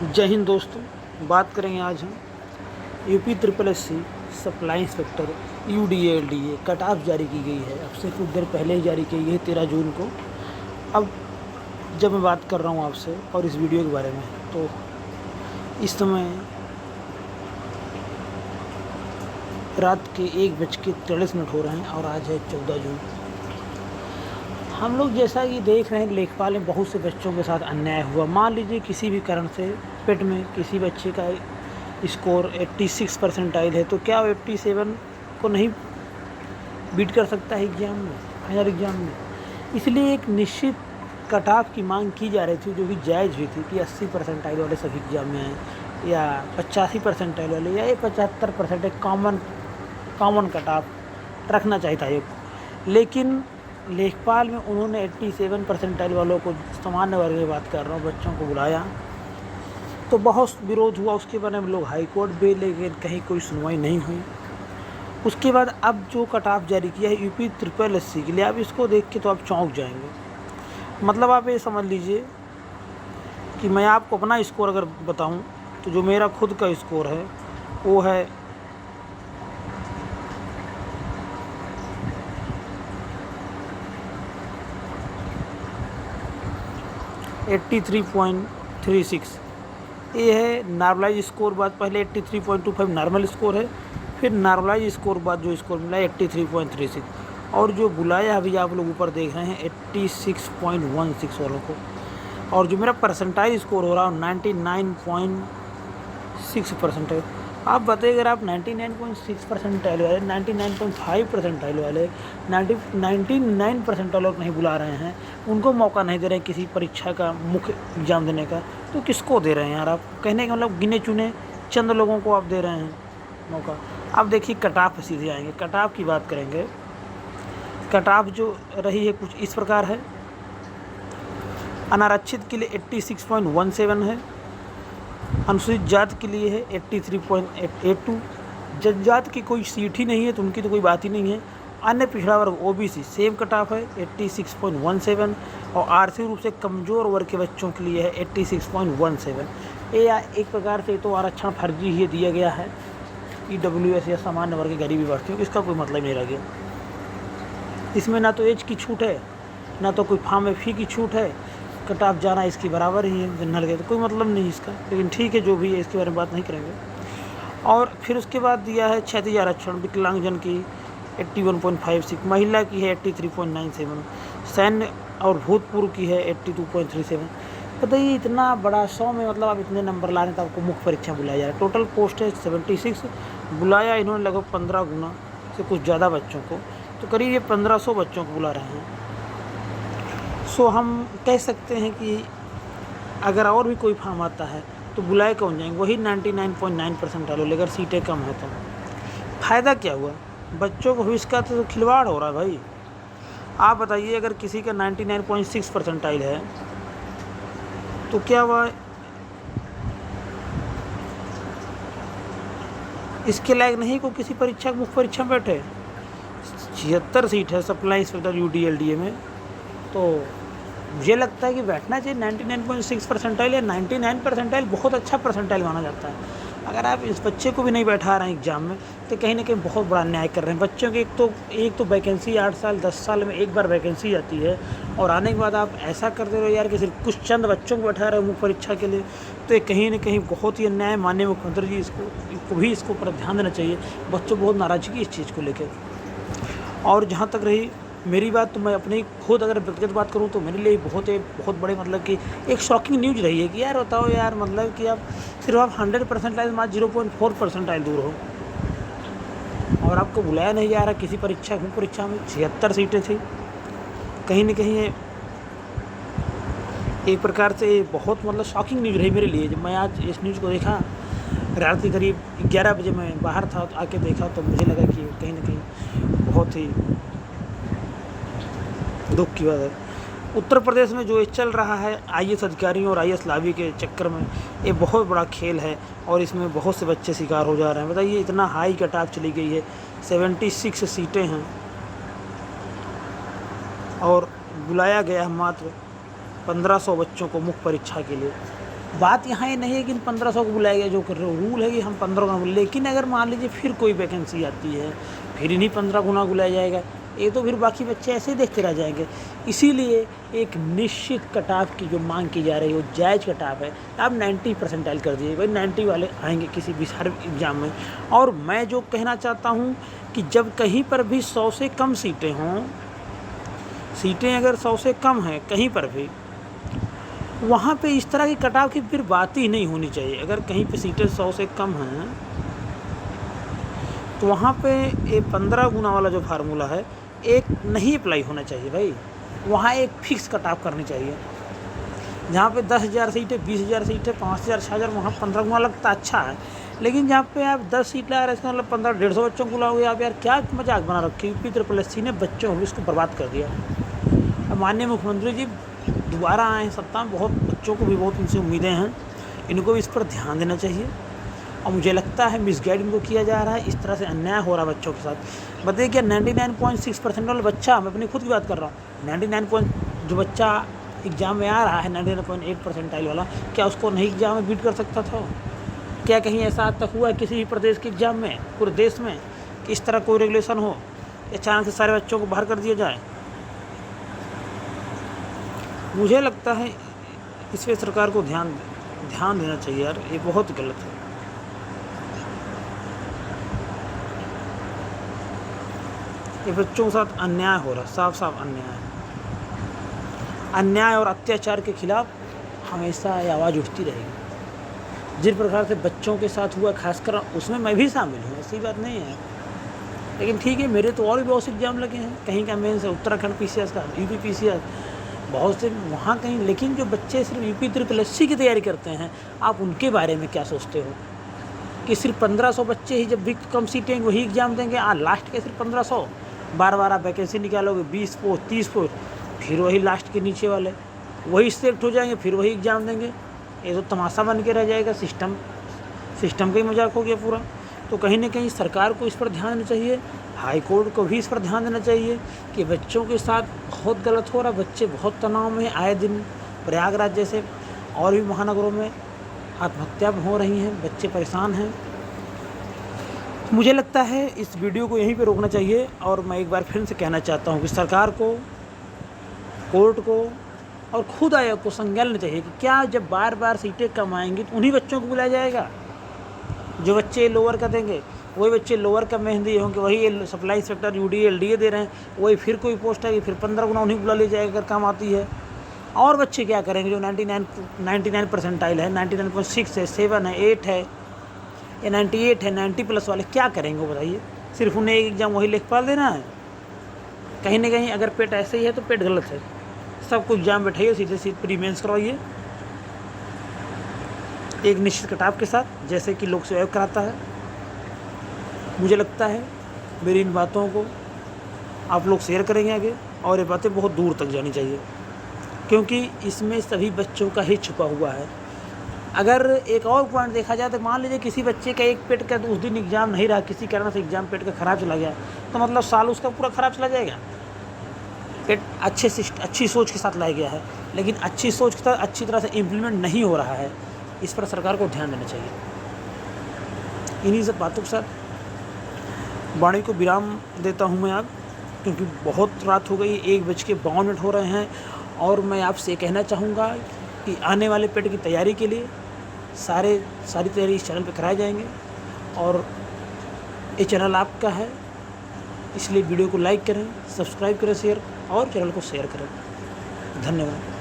जय हिंद दोस्तों। बात करेंगे आज हम UP triple S C supply inspector UDLDA cut off जारी की गई है। अब से कुछ देर पहले ही जारी की गई है 13 जून को। अब जब मैं बात कर रहा हूँ आपसे और इस वीडियो के बारे में, तो इस समय रात के 1:43 हो रहे हैं और आज है 14 जून। हम लोग जैसा कि देख रहे हैं लेखपाल में बहुत से बच्चों के साथ अन्याय हुआ। मान लीजिए किसी भी कारण से पेट में किसी बच्चे का स्कोर 86 परसेंटाइल है, तो क्या वो 87 को नहीं बीट कर सकता है एग्ज़ाम में, फाइनल एग्ज़ाम में। इसलिए एक निश्चित कट ऑफ की मांग की जा रही थी, जो कि जायज़ भी थी कि 80 परसेंटाइल वाले सभी एग्ज़ाम में आए, या 85 परसेंटाइल वाले, या 75% एक कॉमन कट ऑफ रखना चाहिए था आयोग। लेकिन लेखपाल में उन्होंने 87 परसेंटाइल वालों को, सामान्य वर्ग की बात कर रहा हूँ, बच्चों को बुलाया तो बहुत विरोध हुआ। उसके बारे में लोग हाई कोर्ट भी, लेकिन कहीं कोई सुनवाई नहीं हुई। उसके बाद अब जो कट ऑफ जारी किया है यूपी ट्रिपल एस सी के लिए, आप इसको देख के तो आप चौंक जाएंगे। मतलब आप ये समझ लीजिए कि मैं आपको अपना स्कोर अगर बताऊं, तो जो मेरा खुद का स्कोर है वो है 83.36। ये है नॉर्मलाइज स्कोर बाद, पहले 83.25 नॉर्मल स्कोर है, फिर नॉर्मलाइज स्कोर बाद जो स्कोर मिला है 83.36। और जो बुलाया अभी आप लोग ऊपर देख रहे हैं 86.16 वालों को। और जो मेरा परसेंटाइल स्कोर हो रहा है 99.6 परसेंटाइल। आप बताइए, अगर आप 99.6 परसेंटाइल वाले, 99.5 परसेंटाइल वाले, 99 परसेंटाइल लोग नहीं बुला रहे हैं, उनको मौका नहीं दे रहे हैं किसी परीक्षा का मुख्य एग्जाम देने का, तो किसको दे रहे हैं यार? आप कहने का मतलब गिने चुने चंद लोगों को आप दे रहे हैं मौका। अब देखिए कट ऑफ पे सीधे आएंगे। कट ऑफ की बात करेंगे। कट ऑफ जो रही है कुछ इस प्रकार है। अनारक्षित के लिए 86.17 है, अनुसूचित जाति के लिए है 83.82। जनजाति की कोई सीट ही नहीं है तो उनकी तो कोई बात ही नहीं है। अन्य पिछड़ा वर्ग OBC सेम कट ऑफ है 86.17, और आर्थिक रूप से कमज़ोर वर्ग के बच्चों के लिए है 86.17। ये एक प्रकार से तो आरक्षण फर्जी ही दिया गया है EWS या सामान्य वर्ग के गरीबी भर्तियों, इसका कोई मतलब नहीं रह गया। इसमें ना तो एज की छूट है, ना तो कोई फॉर्म में फ़ी की छूट है। कट ऑफ जाना इसकी बराबर ही है जनरल के, तो कोई मतलब नहीं इसका। लेकिन ठीक है, जो भी है इसके बारे में बात नहीं करेंगे। और फिर उसके बाद दिया है क्षैतिज आरक्षण विकलांगजन की 81.56, महिला की है 83.97, सैन्य और भूतपूर्व की है 82.37। बताइए इतना बड़ा 100 में, मतलब आप इतने नंबर ला रहे हैं तो आपको मुख्य परीक्षा बुलाया जा रहा है। टोटल पोस्ट है 76, बुलाया इन्होंने लगभग 15 गुना से कुछ ज़्यादा बच्चों को, तो करीब ये 1500 बच्चों को बुला रहे हैं। सो हम कह सकते हैं कि अगर और भी कोई फॉर्म आता है तो बुलाए कौन जाएंगे? वही 99.9 परसेंटाइल वाले, अगर सीटें कम है तो फ़ायदा क्या हुआ? बच्चों को भविष्य का तो खिलवाड़ हो रहा है भाई। आप बताइए, अगर किसी का 99.6 परसेंटाइल है तो क्या वह इसके लायक नहीं को किसी परीक्षा मुख्य परीक्षा में बैठे? 76 सीट है सप्लाई इंस्पेक्टर UDLDA में, तो मुझे लगता है कि बैठना चाहिए 99.6 परसेंटाइल या 99 परसेंटाइल बहुत अच्छा परसेंटाइल माना जाता है। अगर आप इस बच्चे को भी नहीं बैठा रहे हैं एग्ज़ाम में, तो कहीं ना कहीं बहुत बड़ा अन्याय कर रहे हैं बच्चों के। एक तो वैकेंसी 8 साल 10 साल में एक बार वैकेंसी आती है, और आने के बाद आप ऐसा करते रहो यार कि सिर्फ कुछ चंद बच्चों को बैठा रहे हो मुख्य परीक्षा के लिए, तो ये कहीं ना कहीं बहुत ही अन्याय। माननीय मुख्यमंत्री जी इसको ऊपर ध्यान देना चाहिए। बच्चों बहुत नाराज़गी इस चीज़ को लेकर। और जहाँ तक रही मेरी बात, तो मैं अपनी खुद अगर व्यक्तिगत बात करूँ तो मेरे लिए बहुत बड़े, मतलब कि एक शॉकिंग न्यूज़ रही है कि यार बताओ यार, मतलब कि आप सिर्फ आप 100 परसेंटाइल मात्र 0.4 परसेंटाइल दूर हो, और आपको बुलाया नहीं जा रहा किसी परीक्षा में। 76 सीटें थी। कहीं ना कहीं ये एक प्रकार से बहुत, मतलब शॉकिंग न्यूज़ रही मेरे लिए। जब मैं आज इस न्यूज़ को देखा, रात के करीब 11 बजे मैं बाहर था, तो आके देखा तो मुझे लगा कि कहीं ना कहीं बहुत ही दुख की बात है। उत्तर प्रदेश में जो चल रहा है IAS अधिकारियों और IAS लॉबी के चक्कर में, ये बहुत बड़ा खेल है, और इसमें बहुत से बच्चे शिकार हो जा रहे हैं। बताइए इतना हाई कट ऑफ चली गई है, 76 सीटें हैं, और बुलाया गया है मात्र 1500 बच्चों को मुख्य परीक्षा के लिए। बात यहाँ ये नहीं है कि इन 1500 को बुलाया गया, जो कर रहे हो रूल है कि हम 15 गुना बुलाए, लेकिन अगर मान लीजिए फिर कोई वैकेंसी आती है फिर इन्हीं 15 गुना बुलाया जाएगा, ये तो फिर बाकी बच्चे ऐसे ही देखते रह जाएंगे। इसीलिए एक निश्चित कटाव की जो मांग की जा रही है वो जायज़ कटाव है। आप 90 परसेंटाइल कर दीजिए, भाई 90 वाले आएंगे किसी भी हर एग्ज़ाम में। और मैं जो कहना चाहता हूँ कि जब कहीं पर भी 100 से कम सीटें हों, सीटें अगर 100 से कम हैं कहीं पर भी, वहाँ पे इस तरह की कटाव की फिर बात ही नहीं होनी चाहिए। अगर कहीं पे सीटें 100 से कम हैं तो वहाँ पे ये 15 गुना वाला जो फार्मूला है एक नहीं अप्लाई होना चाहिए भाई। वहाँ एक फिक्स कटाव करनी चाहिए। जहाँ पे 10,000 सीटें, 20,000 सीटें, 5,000, 6,000, वहाँ 15 गुना लगता अच्छा है। लेकिन जहाँ पे आप 10 सीट ला रहे हैं, इसका मतलब 15-150 बच्चों को बुलाओगे आप, यार क्या मजाक बना रखे। यूपी SSC ने बच्चों को इसको बर्बाद कर दिया। अब माननीय मुख्यमंत्री जी दोबारा आए हैं सत्ता में, बहुत बच्चों को भी बहुत इनसे उम्मीदें हैं, इनको भी इस पर ध्यान देना चाहिए। और मुझे लगता है मिसगाइड इनको किया जा रहा है, इस तरह से अन्याय हो रहा है बच्चों के साथ। बताइए क्या 99.6% वाला बच्चा, मैं अपनी खुद की बात कर रहा हूँ, 99 जो बच्चा एग्ज़ाम में आ रहा है 99.8 परसेंटाइल वाला, क्या उसको नहीं एग्ज़ाम में बीट कर सकता था? क्या कहीं ऐसा आज तक हुआ है किसी भी प्रदेश के एग्ज़ाम में, पूरे देश में, कि इस तरह कोई रेगुलेशन हो, अचानक से सारे बच्चों को बाहर कर दिया जाए? मुझे लगता है इस पर सरकार को ध्यान देना चाहिए यार, ये बहुत गलत है। ये बच्चों के साथ अन्याय हो रहा है, साफ साफ अन्याय। अन्याय और अत्याचार के खिलाफ हमेशा ये आवाज़ उठती रहेगी। जिस प्रकार से बच्चों के साथ हुआ, खासकर उसमें मैं भी शामिल हूँ, ऐसी बात नहीं है। लेकिन ठीक है, मेरे तो और भी बहुत से एग्जाम लगे हैं, कहीं का मेंस है, उत्तराखंड PCS का, UP PCS, बहुत से वहाँ कहीं। लेकिन जो बच्चे सिर्फ UP SSC की तैयारी करते हैं, आप उनके बारे में क्या सोचते हो कि सिर्फ 1500 बच्चे ही जब भी कम सीटें वही एग्ज़ाम देंगे? लास्ट के सिर्फ 1500, बार आप वैकेंसी निकालोगे 20 पोस्ट 30 पोस्ट, फिर वही लास्ट के नीचे वाले वही सिलेक्ट हो जाएंगे, फिर वही एग्ज़ाम देंगे। ये तो तमाशा बन के रह जाएगा, सिस्टम का ही मजाक हो गया पूरा। तो कहीं ना कहीं सरकार को इस पर ध्यान देना चाहिए, हाई कोर्ट को भी इस पर ध्यान देना चाहिए कि बच्चों के साथ बहुत गलत हो रहा। बच्चे बहुत तनाव में, आए दिन प्रयागराज जैसे और भी महानगरों में आत्महत्या हो रही हैं, बच्चे परेशान हैं। मुझे लगता है इस वीडियो को यहीं पे रोकना चाहिए। और मैं एक बार फिर से कहना चाहता हूँ कि सरकार को, कोर्ट को और खुद आयोग को संज्ञान लेना चाहिए कि क्या जब बार बार सीटें कम आएंगी तो उन्हीं बच्चों को बुलाया जाएगा? जो बच्चे लोअर का देंगे वही बच्चे लोअर का मेहंदी होंगे, वही सप्लाई इंस्पेक्टर UDA LDA दे रहे हैं, वही फिर कोई पोस्ट आएगी, फिर 15 गुना उन्हीं बुला लिया जाएगा अगर काम आती है। और बच्चे क्या करेंगे जो 99 परसेंटाइल है, 99.6 है, 7 है, 8 है, या 98 है, 90+ वाले क्या करेंगे बताइए? सिर्फ उन्हें एक एग्ज़ाम वही लेख पाल देना है? कहीं ना कहीं अगर पेट ऐसे ही है तो पेट गलत है। सबको एग्ज़ाम बैठाइए, सीधे प्री मेंस करवाइए एक निश्चित कटाव के साथ, जैसे कि लोक सेवा आयोग कराता है। मुझे लगता है मेरी इन बातों को आप लोग शेयर करेंगे आगे, और ये बातें बहुत दूर तक जानी चाहिए, क्योंकि इसमें सभी बच्चों का ही छुपा हुआ है। अगर एक और पॉइंट देखा जाए तो मान लीजिए किसी बच्चे का एक पेट का उस दिन एग्ज़ाम नहीं रहा, किसी कारण से एग्ज़ाम पेट का ख़राब चला गया, तो मतलब साल उसका पूरा ख़राब चला जाएगा? पेट अच्छी सोच के साथ लाया गया है, लेकिन अच्छी सोच के साथ अच्छी तरह से इम्प्लीमेंट नहीं हो रहा है। इस पर सरकार को ध्यान देना चाहिए। इन्हीं सब बातों के साथ वाणी को विराम देता हूँ मैं अब, क्योंकि बहुत रात हो गई, 1:52 हो रहे हैं। और मैं आपसे कहना चाहूँगा कि आने वाले पेट की तैयारी के लिए सारी तैयारी इस चैनल पर कराए जाएंगे, और ये चैनल आपका है, इसलिए वीडियो को लाइक करें, सब्सक्राइब करें, शेयर और चैनल को शेयर करें। धन्यवाद।